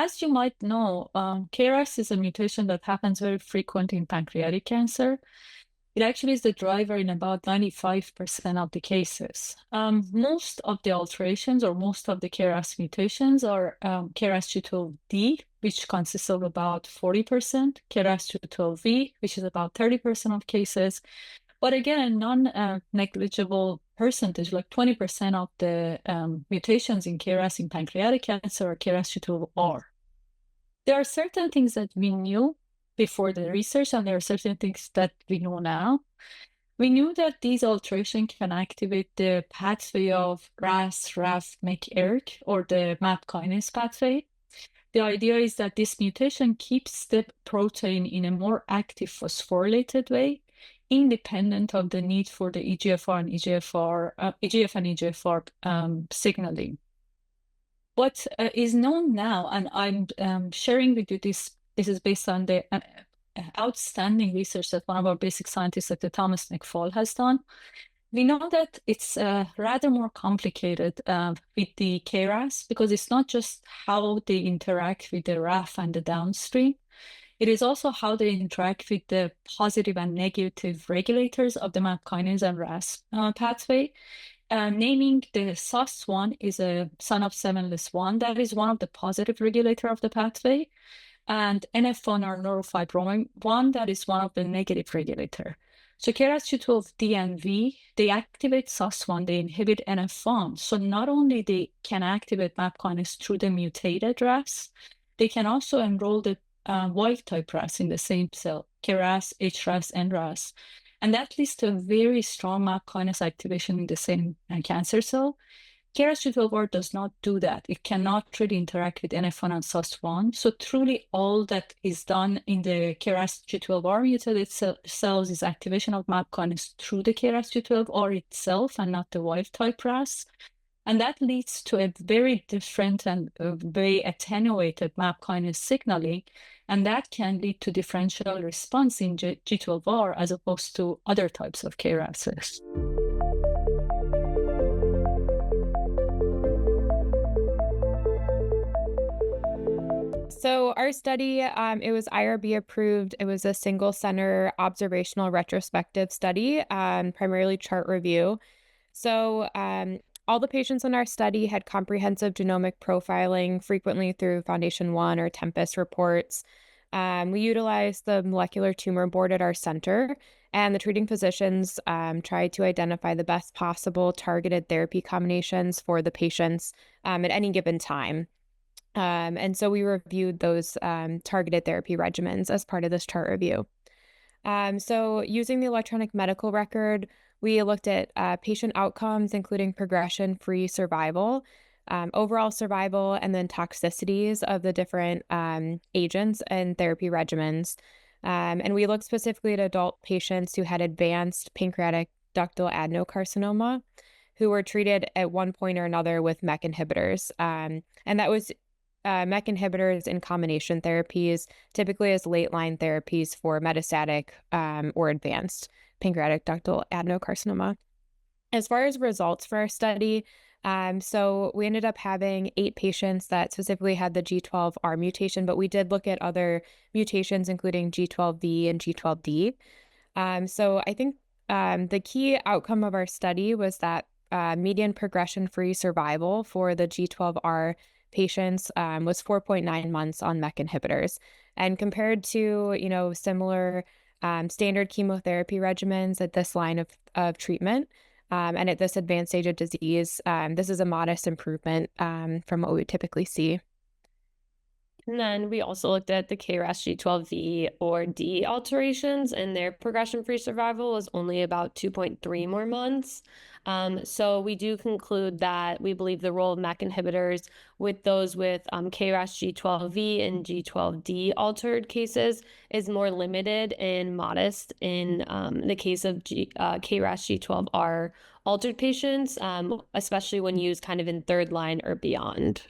as you might know, KRAS is a mutation that happens very frequent in pancreatic cancer. It actually is the driver in about 95% of the cases. Most of the alterations or most of the KRAS mutations are KRAS G12D, which consists of about 40%, KRAS G12V, which is about 30% of cases. But again, a non-negligible percentage, like 20% of the mutations in KRAS in pancreatic cancer are KRAS G12R. There are certain things that we knew before the research, and there are certain things that we know now. We knew that these alterations can activate the pathway of RAS, RAF, MEK, ERK, or the MAP kinase pathway. The idea is that this mutation keeps the protein in a more active phosphorylated way, independent of the need for the EGF and EGFR signaling. What is known now, and I'm sharing with you this is based on the outstanding research that one of our basic scientists at the Thomas McFall has done. We know that it's rather more complicated with the KRAS because it's not just how they interact with the RAF and the downstream. It is also how they interact with the positive and negative regulators of the MAP kinase and RAS pathway. Naming the SOS1 is a son of 7-1. That is one of the positive regulator of the pathway. And NF1 or neurofibromin 1, that is one of the negative regulator. So KRAS G12D and V, they activate SOS1, they inhibit NF1. So not only they can activate MAP kinase through the mutated RAS, they can also enroll the wild type RAS in the same cell, KRAS, HRAS, NRAS. And that leads to a very strong MAP kinase activation in the same cancer cell. KRAS G12R does not do that. It cannot really interact with NF1 and SOS1. So truly all that is done in the KRAS G12R mutated cells is activation of MAP kinase through the KRAS G12R itself and not the wild type RAS. And that leads to a very different and very attenuated MAP kinase signaling. And that can lead to differential response in G12R as opposed to other types of KRASs. So our study, it was IRB approved. It was a single center observational retrospective study, primarily chart review. So all the patients in our study had comprehensive genomic profiling, frequently through Foundation 1 or Tempus reports. We utilized the molecular tumor board at our center, and the treating physicians tried to identify the best possible targeted therapy combinations for the patients at any given time. And so we reviewed those targeted therapy regimens as part of this chart review. So using the electronic medical record, we looked at patient outcomes, including progression-free survival, overall survival, and then toxicities of the different agents and therapy regimens. And we looked specifically at adult patients who had advanced pancreatic ductal adenocarcinoma, who were treated at one point or another with MEK inhibitors. And that was MEK inhibitors in combination therapies, typically as late-line therapies for metastatic or advanced pancreatic ductal adenocarcinoma. As far as results for our study, so we ended up having 8 patients that specifically had the G12R mutation, but we did look at other mutations, including G12V and G12D. So I think the key outcome of our study was that median progression-free survival for the G12R patients was 4.9 months on MEK inhibitors. And compared to, similar standard chemotherapy regimens at this line of treatment and at this advanced stage of disease, this is a modest improvement from what we would typically see. And then we also looked at the KRAS G12V or D alterations, and their progression-free survival was only about 2.3 more months. So we do conclude that we believe the role of MEK inhibitors with those with KRAS G12V and G12D altered cases is more limited and modest in the case of KRAS G12R altered patients, especially when used kind of in third line or beyond.